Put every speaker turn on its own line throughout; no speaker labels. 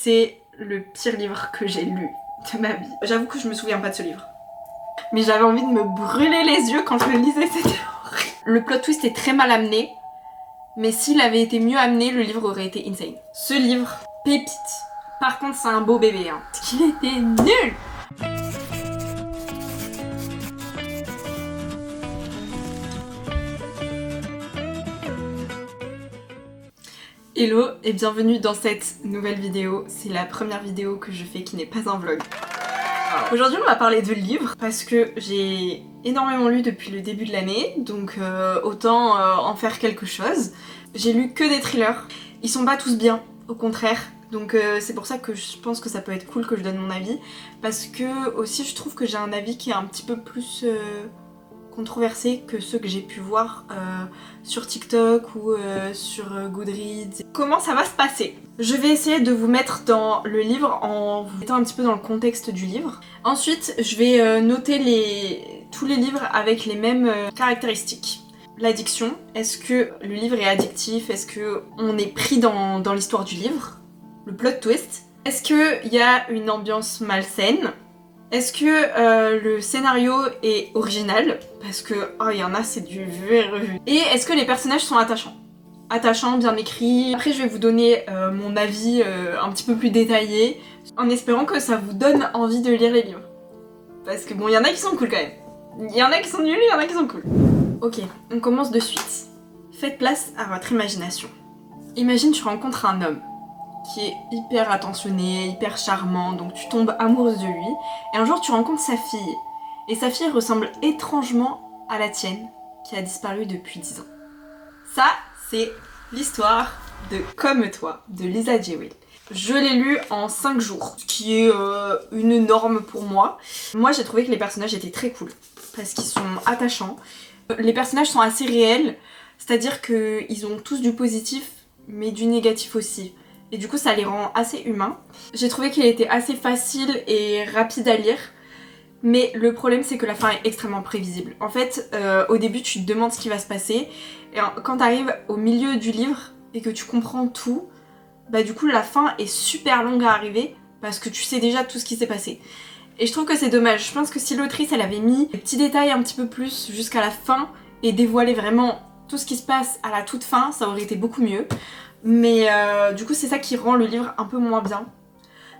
c'est le pire livre que j'ai lu de ma vie. J'avoue que je me souviens pas de ce livre. Mais j'avais envie de me brûler les yeux quand je le lisais, c'était horrible. Le plot twist est très mal amené, mais s'il avait été mieux amené, le livre aurait été insane. Ce livre, pépite. Par contre, c'est un beau bébé, hein. Parce qu'il était nul. Hello et bienvenue dans cette nouvelle vidéo. C'est la première vidéo que je fais qui n'est pas un vlog. Aujourd'hui on va parler de livres parce que j'ai énormément lu depuis le début de l'année, donc autant en faire quelque chose. J'ai lu que des thrillers. Ils sont pas tous bien, au contraire. Donc c'est pour ça que je pense que ça peut être cool que je donne mon avis. Parce que aussi je trouve que j'ai un avis qui est un petit peu plus controversé que ceux que j'ai pu voir sur TikTok ou sur Goodreads. Comment ça va se passer? Je vais essayer de vous mettre dans le livre en vous mettant un petit peu dans le contexte du livre. Ensuite, je vais noter tous les livres avec les mêmes caractéristiques. L'addiction, est-ce que le livre est addictif? Est-ce qu'on est pris dans l'histoire du livre? Le plot twist. Est-ce qu'il y a une ambiance malsaine? Est-ce que le scénario est original? Parce que, oh, il y en a, c'est du vu et revu. Et est-ce que les personnages sont attachants? Attachants, bien écrits. Après, je vais vous donner mon avis un petit peu plus détaillé, en espérant que ça vous donne envie de lire les livres. Parce que bon, il y en a qui sont cool quand même. Il y en a qui sont nuls, il y en a qui sont cool. Ok, on commence de suite. Faites place à votre imagination. Imagine tu rencontres un homme qui est hyper attentionné, hyper charmant, donc tu tombes amoureuse de lui, et un jour tu rencontres sa fille, et sa fille ressemble étrangement à la tienne, qui a disparu depuis 10 ans. Ça, c'est l'histoire de Comme toi, de Lisa J. Will. Je l'ai lu en 5 jours, ce qui est une norme pour moi. Moi j'ai trouvé que les personnages étaient très cool, parce qu'ils sont attachants. Les personnages sont assez réels, c'est-à-dire qu'ils ont tous du positif, mais du négatif aussi. Et du coup ça les rend assez humains. J'ai trouvé qu'il était assez facile et rapide à lire, mais le problème c'est que la fin est extrêmement prévisible. En fait, au début tu te demandes ce qui va se passer, et quand t'arrives au milieu du livre et que tu comprends tout, bah du coup la fin est super longue à arriver, parce que tu sais déjà tout ce qui s'est passé. Et je trouve que c'est dommage. Je pense que si l'autrice elle avait mis des petits détails un petit peu plus jusqu'à la fin, et dévoilé vraiment tout ce qui se passe à la toute fin, ça aurait été beaucoup mieux. Mais du coup c'est ça qui rend le livre un peu moins bien.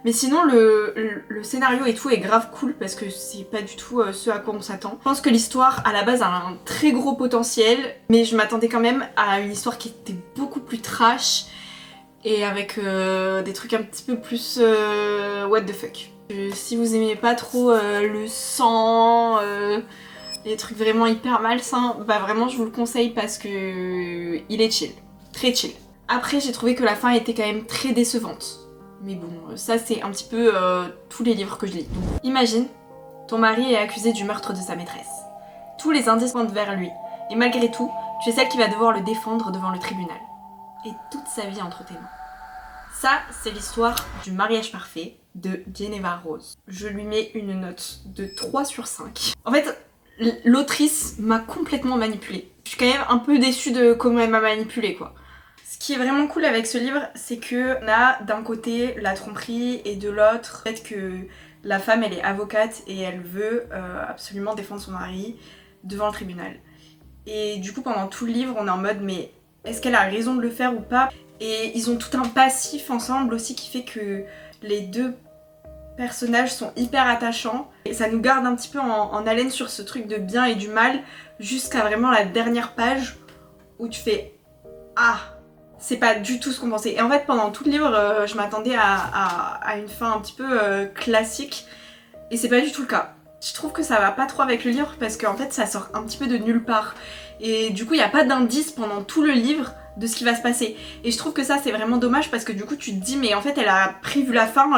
Mais sinon le scénario et tout est grave cool parce que c'est pas du tout ce à quoi on s'attend. Je pense que l'histoire à la base a un très gros potentiel, mais je m'attendais quand même à une histoire qui était beaucoup plus trash et avec des trucs un petit peu plus what the fuck. Si vous aimez pas trop le sang, les trucs vraiment hyper malsains, bah vraiment je vous le conseille parce que il est chill, très chill. Après j'ai trouvé que la fin était quand même très décevante. Mais bon, ça c'est un petit peu tous les livres que je lis. Donc, imagine, ton mari est accusé du meurtre de sa maîtresse. Tous les indices pointent vers lui. Et malgré tout, tu es celle qui va devoir le défendre devant le tribunal. Et toute sa vie entre tes mains. Ça, c'est l'histoire du mariage parfait de Geneva Rose. Je lui mets une note de 3 sur 5. En fait, l'autrice m'a complètement manipulée. Je suis quand même un peu déçue de comment elle m'a manipulée, quoi. Ce qui est vraiment cool avec ce livre, c'est que on a d'un côté la tromperie et de l'autre le fait que la femme elle est avocate et elle veut absolument défendre son mari devant le tribunal. Et du coup pendant tout le livre on est en mode mais est-ce qu'elle a raison de le faire ou pas? Et ils ont tout un passif ensemble aussi qui fait que les deux personnages sont hyper attachants et ça nous garde un petit peu en haleine sur ce truc de bien et du mal jusqu'à vraiment la dernière page où tu fais ah, c'est pas du tout ce qu'on pensait. Et en fait pendant tout le livre je m'attendais à une fin un petit peu classique et c'est pas du tout le cas. Je trouve que ça va pas trop avec le livre parce qu'en fait ça sort un petit peu de nulle part et du coup il n'y a pas d'indice pendant tout le livre de ce qui va se passer. Et je trouve que ça c'est vraiment dommage parce que du coup tu te dis mais en fait elle a prévu la fin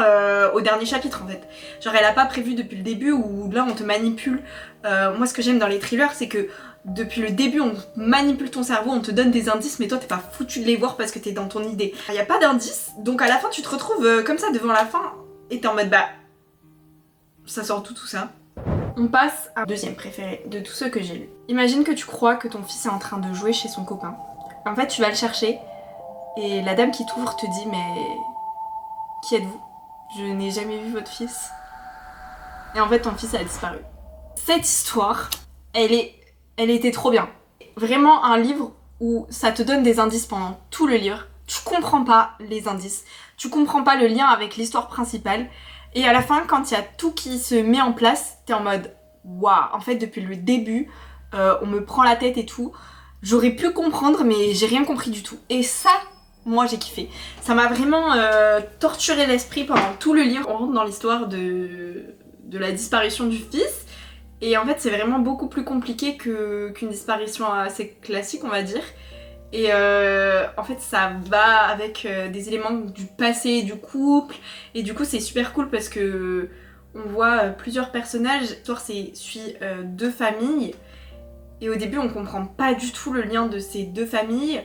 au dernier chapitre en fait. Genre elle a pas prévu depuis le début où là on te manipule. Moi ce que j'aime dans les thrillers c'est que depuis le début on manipule ton cerveau, on te donne des indices mais toi t'es pas foutu de les voir parce que t'es dans ton idée. Il y a pas d'indice donc à la fin tu te retrouves comme ça devant la fin et t'es en mode bah ça sort tout ça. On passe à deuxième préféré de tous ceux que j'ai lus. Imagine que tu crois que ton fils est en train de jouer chez son copain. En fait tu vas le chercher et la dame qui t'ouvre te dit mais Qui êtes-vous? Je n'ai jamais vu votre fils. Et en fait, ton fils a disparu. Cette histoire, elle était trop bien. Vraiment un livre où ça te donne des indices pendant tout le livre. Tu comprends pas les indices. Tu comprends pas le lien avec l'histoire principale. Et à la fin, quand il y a tout qui se met en place, t'es en mode waouh, en fait, depuis le début, on me prend la tête et tout. J'aurais pu comprendre, mais j'ai rien compris du tout. Et ça, moi j'ai kiffé. Ça m'a vraiment torturé l'esprit pendant tout le livre. On rentre dans l'histoire de la disparition du fils. Et en fait, c'est vraiment beaucoup plus compliqué qu'une disparition assez classique, on va dire. Et en fait, ça va avec des éléments du passé du couple. Et du coup, c'est super cool parce que on voit plusieurs personnages. L'histoire suit deux familles. Et au début, on comprend pas du tout le lien de ces deux familles.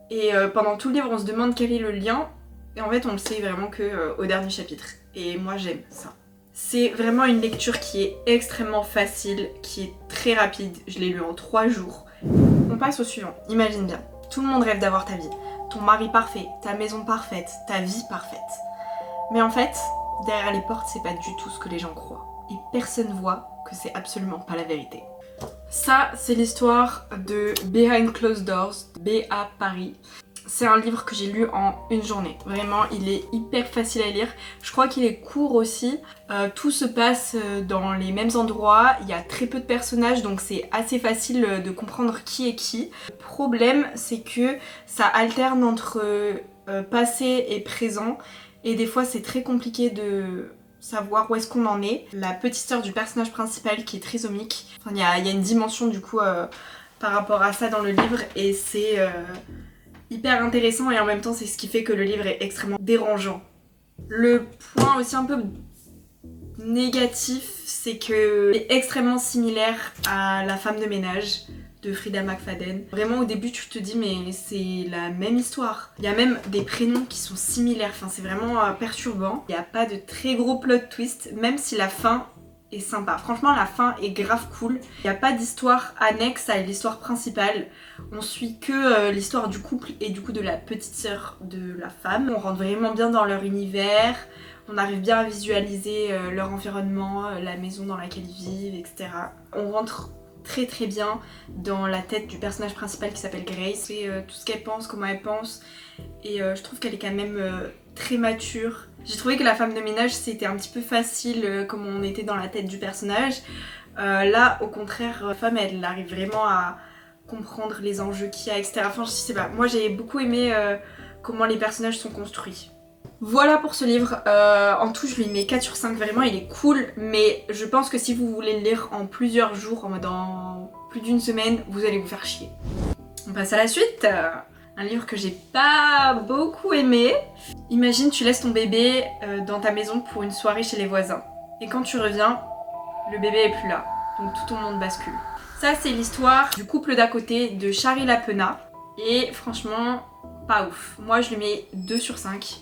Et pendant tout le livre, on se demande quel est le lien. Et en fait, on le sait vraiment qu'au dernier chapitre. Et moi, j'aime ça. C'est vraiment une lecture qui est extrêmement facile, qui est très rapide. Je l'ai lu en 3 jours. On passe au suivant. Imagine bien. Tout le monde rêve d'avoir ta vie. Ton mari parfait, ta maison parfaite, ta vie parfaite. Mais en fait, derrière les portes, c'est pas du tout ce que les gens croient. Et personne voit que c'est absolument pas la vérité. Ça, c'est l'histoire de Behind Closed Doors, B.A. Paris. C'est un livre que j'ai lu en une journée. Vraiment, il est hyper facile à lire. Je crois qu'il est court aussi. Tout se passe dans les mêmes endroits. Il y a très peu de personnages, donc c'est assez facile de comprendre qui est qui. Le problème, c'est que ça alterne entre passé et présent. Et des fois, c'est très compliqué de savoir où est-ce qu'on en est. La petite sœur du personnage principal qui est trisomique. Enfin, il y a une dimension du coup par rapport à ça dans le livre. Et c'est hyper intéressant et en même temps c'est ce qui fait que le livre est extrêmement dérangeant. Le point aussi un peu négatif, c'est que c'est extrêmement similaire à La femme de ménage de Frida McFadden. Vraiment au début tu te dis mais c'est la même histoire. Il y a même des prénoms qui sont similaires, enfin c'est vraiment perturbant. Il n'y a pas de très gros plot twist, même si la fin est sympa. Franchement la fin est grave cool. Il n'y a pas d'histoire annexe à l'histoire principale. On suit que l'histoire du couple et du coup de la petite sœur de la femme. On rentre vraiment bien dans leur univers. On arrive bien à visualiser leur environnement, la maison dans laquelle ils vivent, etc. On rentre très bien dans la tête du personnage principal qui s'appelle Grace. C'est tout ce qu'elle pense, comment elle pense. Et je trouve qu'elle est quand même très mature. J'ai trouvé que La femme de ménage c'était un petit peu facile comme on était dans la tête du personnage. Là au contraire, la femme elle arrive vraiment à comprendre les enjeux qu'il y a, etc. Enfin je sais pas, moi j'ai beaucoup aimé comment les personnages sont construits. Voilà pour ce livre, en tout je lui mets 4 sur 5, vraiment il est cool, mais je pense que si vous voulez le lire en plusieurs jours, dans plus d'une semaine, vous allez vous faire chier. On passe à la suite. Un livre que j'ai pas beaucoup aimé. Imagine tu laisses ton bébé dans ta maison pour une soirée chez les voisins. Et quand tu reviens, le bébé est plus là. Donc tout ton monde bascule. Ça c'est l'histoire du couple d'à côté de Shari Lapena. Et franchement, pas ouf. Moi je lui mets 2 sur 5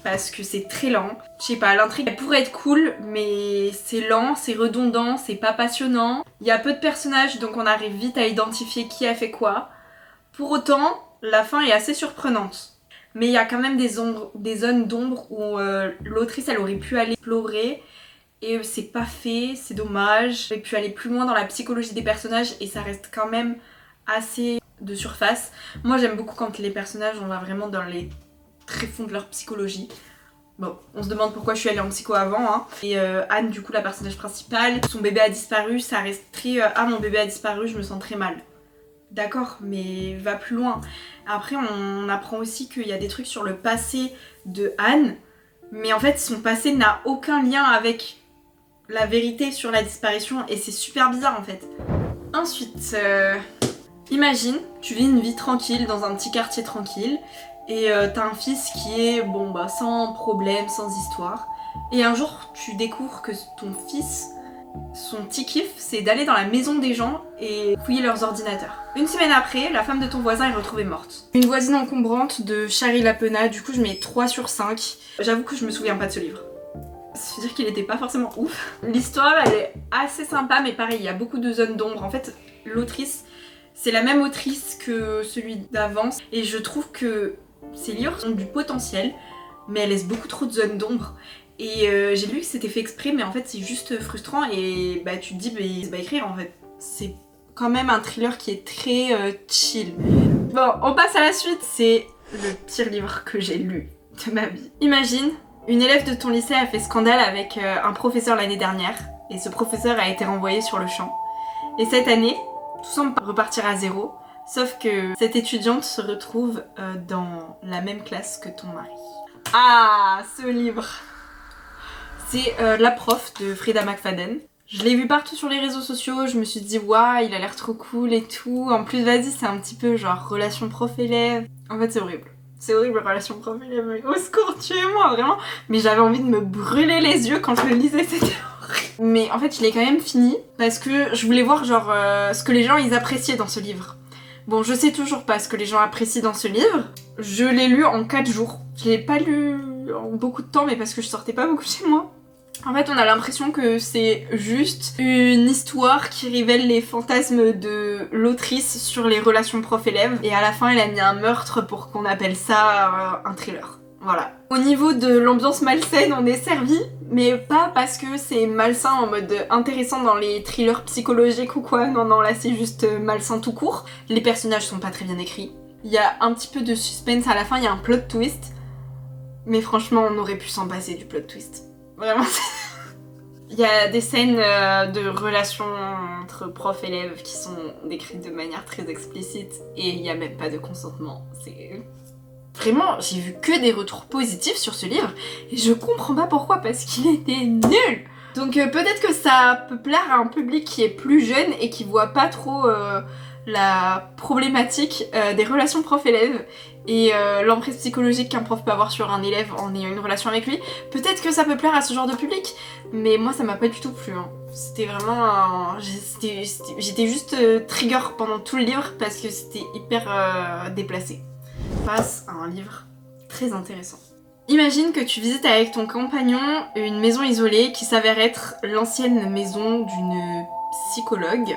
parce que c'est très lent. Je sais pas, l'intrigue elle pourrait être cool mais c'est lent, c'est redondant, c'est pas passionnant. Il y a peu de personnages donc on arrive vite à identifier qui a fait quoi. Pour autant, la fin est assez surprenante. Mais il y a quand même des zones d'ombre où l'autrice elle aurait pu aller explorer et c'est pas fait, c'est dommage. Elle aurait pu aller plus loin dans la psychologie des personnages et ça reste quand même assez de surface. Moi j'aime beaucoup quand les personnages on va vraiment dans les tréfonds de leur psychologie. Bon, on se demande pourquoi je suis allée en psycho avant hein. Et Anne du coup la personnage principale, son bébé a disparu, ça reste très ah mon bébé a disparu, je me sens très mal. D'accord, mais va plus loin. Après, on apprend aussi qu'il y a des trucs sur le passé de Anne, mais en fait, son passé n'a aucun lien avec la vérité sur la disparition, et c'est super bizarre en fait. Ensuite, imagine, tu vis une vie tranquille dans un petit quartier tranquille, et t'as un fils qui est, bon bah, sans problème, sans histoire, et un jour, tu découvres que ton fils... Son petit kiff, c'est d'aller dans la maison des gens et fouiller leurs ordinateurs. Une semaine après, la femme de ton voisin est retrouvée morte. Une voisine encombrante de Shari Lapena, du coup je mets 3 sur 5. J'avoue que je me souviens pas de ce livre. Ça veut dire qu'il était pas forcément ouf. L'histoire elle est assez sympa mais pareil, il y a beaucoup de zones d'ombre. En fait, l'autrice, c'est la même autrice que celui d'avant et je trouve que ces livres ont du potentiel. mais elle laisse beaucoup trop de zones d'ombre. Et j'ai lu que c'était fait exprès, mais en fait c'est juste frustrant et bah tu te dis, bah c'est pas écrire en fait. C'est quand même un thriller qui est très chill. Bon, on passe à la suite. C'est le pire livre que j'ai lu de ma vie. Imagine, une élève de ton lycée a fait scandale avec un professeur l'année dernière, et ce professeur a été renvoyé sur le champ. Et cette année, tout semble repartir à zéro, sauf que cette étudiante se retrouve dans la même classe que ton mari. Ah, ce livre! C'est La prof de Freida McFadden. Je l'ai vu partout sur les réseaux sociaux, je me suis dit waouh, il a l'air trop cool et tout. En plus, vas-y, c'est un petit peu genre relation prof-élève. En fait, c'est horrible. C'est horrible, relation prof-élève. Au secours, tuez-moi, vraiment. Mais j'avais envie de me brûler les yeux quand je le lisais, c'était horrible. Mais en fait, je l'ai quand même fini parce que je voulais voir genre ce que les gens ils appréciaient dans ce livre. Bon, je sais toujours pas ce que les gens apprécient dans ce livre. Je l'ai lu en 4 jours. Je l'ai pas lu en beaucoup de temps, mais parce que je sortais pas beaucoup chez moi. En fait, on a l'impression que c'est juste une histoire qui révèle les fantasmes de l'autrice sur les relations prof-élève. Et à la fin, elle a mis un meurtre pour qu'on appelle ça un thriller. Voilà. Au niveau de l'ambiance malsaine, on est servi, mais pas parce que c'est malsain en mode intéressant dans les thrillers psychologiques ou quoi. Non, non, là c'est juste malsain tout court. Les personnages sont pas très bien écrits. Il y a un petit peu de suspense à la fin, il y a un plot twist. Mais franchement, on aurait pu s'en passer du plot twist. Vraiment. Il y a des scènes de relations entre prof et élèves qui sont décrites de manière très explicite et il n'y a même pas de consentement. C'est... Vraiment, j'ai vu que des retours positifs sur ce livre et je comprends pas pourquoi, parce qu'il était nul. Donc peut-être que ça peut plaire à un public qui est plus jeune et qui voit pas trop la problématique des relations prof-élève et l'emprise psychologique qu'un prof peut avoir sur un élève en ayant une relation avec lui. Peut-être que ça peut plaire à ce genre de public, mais moi ça m'a pas du tout plu. Hein. C'était vraiment... J'étais juste trigger pendant tout le livre parce que c'était hyper déplacé. On passe à un livre très intéressant. Imagine que tu visites avec ton compagnon une maison isolée qui s'avère être l'ancienne maison d'une psychologue.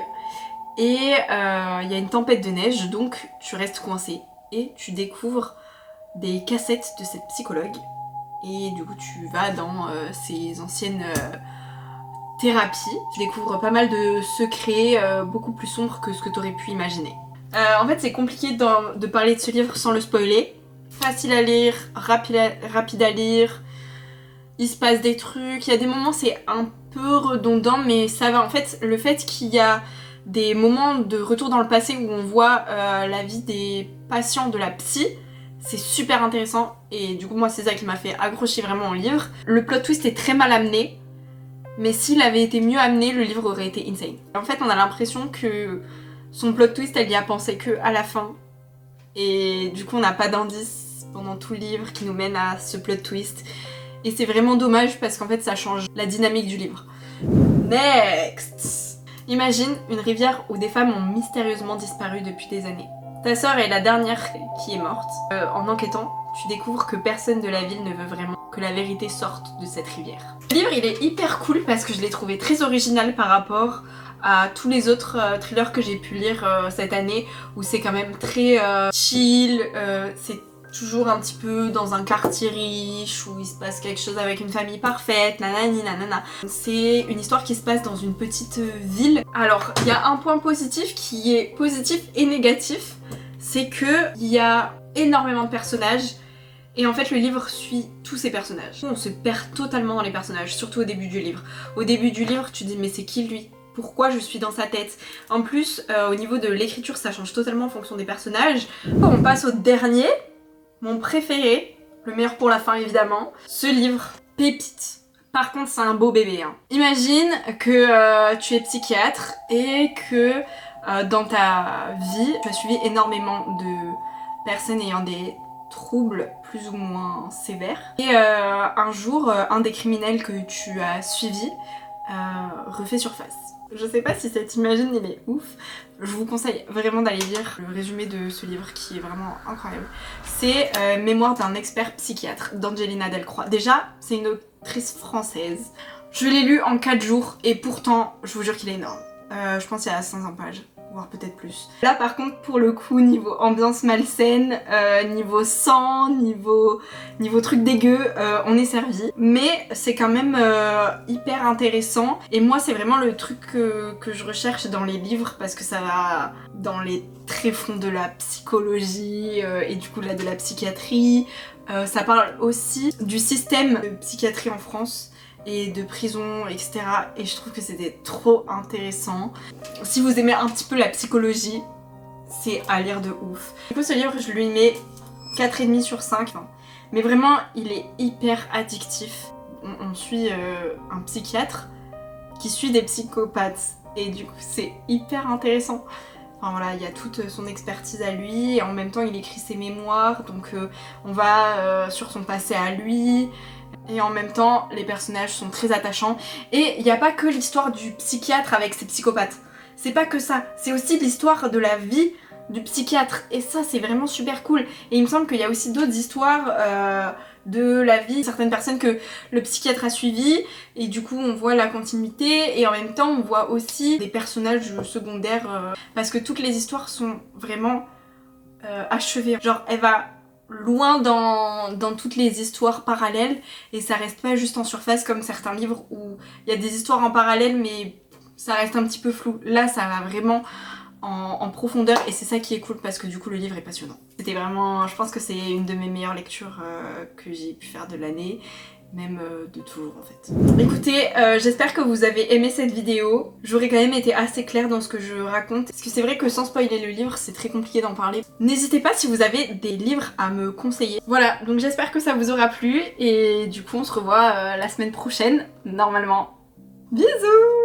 Et il y a une tempête de neige, donc tu restes coincé. Et tu découvres des cassettes de cette psychologue. Et du coup tu vas dans ces anciennes thérapies. Tu découvres pas mal de secrets beaucoup plus sombres que ce que tu aurais pu imaginer. En fait c'est compliqué de parler de ce livre sans le spoiler. Facile à lire, rapide à lire, il se passe des trucs, il y a des moments c'est un peu redondant mais ça va. En fait le fait qu'il y a des moments de retour dans le passé où on voit la vie des patients de la psy, c'est super intéressant et du coup moi c'est ça qui m'a fait accrocher vraiment au livre. Le plot twist est très mal amené, mais s'il avait été mieux amené, le livre aurait été insane. En fait on a l'impression que son plot twist elle y a pensé que à la fin et du coup on n'a pas d'indice pendant tout le livre qui nous mène à ce plot twist et c'est vraiment dommage parce qu'en fait ça change la dynamique du livre. Next! Imagine une rivière où des femmes ont mystérieusement disparu depuis des années. Ta sœur est la dernière qui est morte. En enquêtant, tu découvres que personne de la ville ne veut vraiment que la vérité sorte de cette rivière. Le livre il est hyper cool parce que je l'ai trouvé très original par rapport à tous les autres thrillers que j'ai pu lire cette année où c'est quand même très chill, c'est toujours un petit peu dans un quartier riche où il se passe quelque chose avec une famille parfaite, nanani nanana. C'est une histoire qui se passe dans une petite ville. Alors, il y a un point positif qui est positif et négatif, c'est que il y a énormément de personnages et en fait le livre suit tous ces personnages. On se perd totalement dans les personnages, surtout au début du livre. Au début du livre, tu te dis mais c'est qui lui ? Pourquoi je suis dans sa tête? En plus, au niveau de l'écriture, ça change totalement en fonction des personnages. Bon, on passe au dernier. Mon préféré, le meilleur pour la fin évidemment, ce livre, pépite. Par contre c'est un beau bébé. Hein. Imagine que tu es psychiatre et que dans ta vie, tu as suivi énormément de personnes ayant des troubles plus ou moins sévères. Et un jour, un des criminels que tu as suivi refait surface. Je sais pas si cette imagine il est ouf. Je vous conseille vraiment d'aller lire le résumé de ce livre qui est vraiment incroyable. C'est Mémoire d'un expert psychiatre d'Angelina Delcroix. Déjà, c'est une autrice française. Je l'ai lu en 4 jours et pourtant, je vous jure qu'il est énorme. Je pense qu'il y a 500 pages. voire peut-être plus. Là par contre pour le coup niveau ambiance malsaine, niveau sang, niveau truc dégueu, on est servi. Mais c'est quand même hyper intéressant et moi c'est vraiment le truc que je recherche dans les livres parce que ça va dans les tréfonds de la psychologie et du coup là de la psychiatrie. Ça parle aussi du système de psychiatrie en France et de prison, etc. Et je trouve que c'était trop intéressant. Si vous aimez un petit peu la psychologie, c'est à lire de ouf. Du coup ce livre je lui mets 4,5 sur 5. Mais vraiment il est hyper addictif. On suit un psychiatre qui suit des psychopathes. Et du coup c'est hyper intéressant. Enfin voilà, il y a toute son expertise à lui et en même temps il écrit ses mémoires. Donc on va sur son passé à lui. Et en même temps, les personnages sont très attachants. Et il n'y a pas que l'histoire du psychiatre avec ses psychopathes. C'est pas que ça. C'est aussi l'histoire de la vie du psychiatre. Et ça, c'est vraiment super cool. Et il me semble qu'il y a aussi d'autres histoires de la vie de certaines personnes que le psychiatre a suivies. Et du coup, on voit la continuité. Et en même temps, on voit aussi des personnages secondaires. Parce que toutes les histoires sont vraiment achevées. Genre, elle va loin dans toutes les histoires parallèles et ça reste pas juste en surface comme certains livres où il y a des histoires en parallèle mais ça reste un petit peu flou. Là ça va vraiment en profondeur et c'est ça qui est cool parce que du coup le livre est passionnant. C'était vraiment, je pense que c'est une de mes meilleures lectures que j'ai pu faire de l'année. Même de toujours en fait. Écoutez, j'espère que vous avez aimé cette vidéo. J'aurais quand même été assez claire dans ce que je raconte. Parce que c'est vrai que sans spoiler le livre, c'est très compliqué d'en parler. N'hésitez pas si vous avez des livres à me conseiller. Voilà, donc j'espère que ça vous aura plu. Et du coup, on se revoit la semaine prochaine, normalement. Bisous!